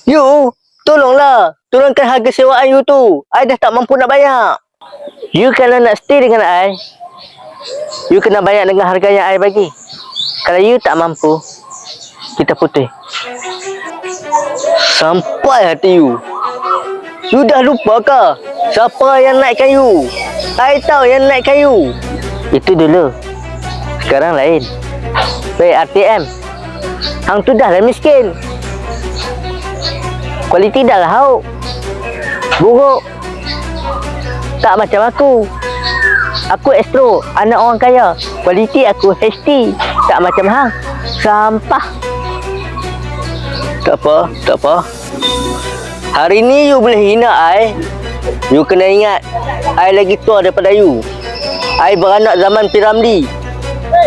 You, tolonglah. Turunkan harga sewaan you tu. I dah tak mampu nak bayar. You kalau nak stay dengan I, you kena bayar dengan harga yang I bagi. Kalau you tak mampu, kita putih. Sampai hati you. You dah lupa ke? Siapa yang naikkan you? I tahu yang naikkan you. Itu dulu. Sekarang lain. RTM. Hang tu dah lah miskin. Kualiti dah lah hauk. Buruk. Tak macam aku. Aku Astro, anak orang kaya. Kualiti aku HD. Tak macam hang. Sampah. Tak apa, tak apa. Hari ni you boleh hina I. You kena ingat, I lagi tua daripada you. I beranak zaman Piramli.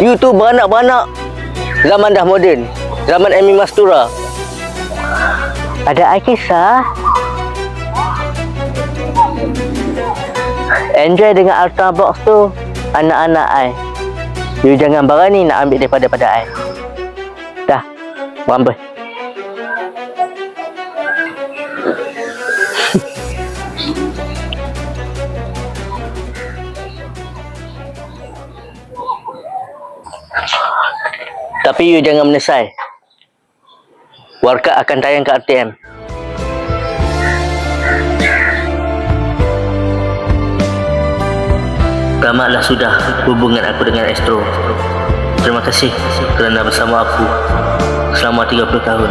You tu beranak-beranak zaman dah moden. Zaman Amy Mastura. Ada I kisah. Enjoy dengan Ultra Box tu, anak-anak I. You jangan berani nak ambil daripada I. Dah, berambut. Tapi you jangan menyesal. Warkat akan tayang ke RTM. Tamatlah sudah hubungan aku dengan Astro. Terima kasih kerana bersama aku selama 30 tahun.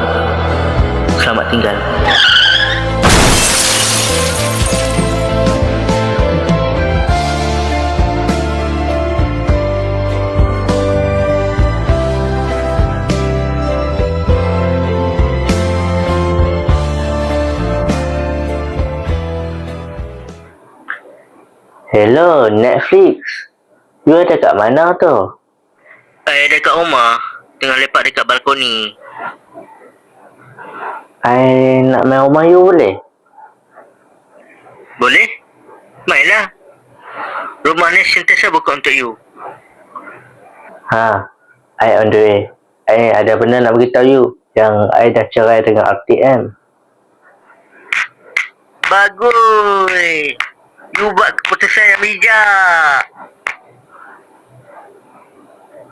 Selamat tinggal. Hello, Netflix. You ada kat mana tu? Saya ada kat rumah. Tengah lepak dekat balkoni. I nak main rumah you boleh? Boleh? Mainlah. Rumah ni sentiasa buka untuk you. I on the way. I ada benda nak beritahu you. Yang I dah cerai dengan RTM. Bagus. You buat keputusan yang bijak.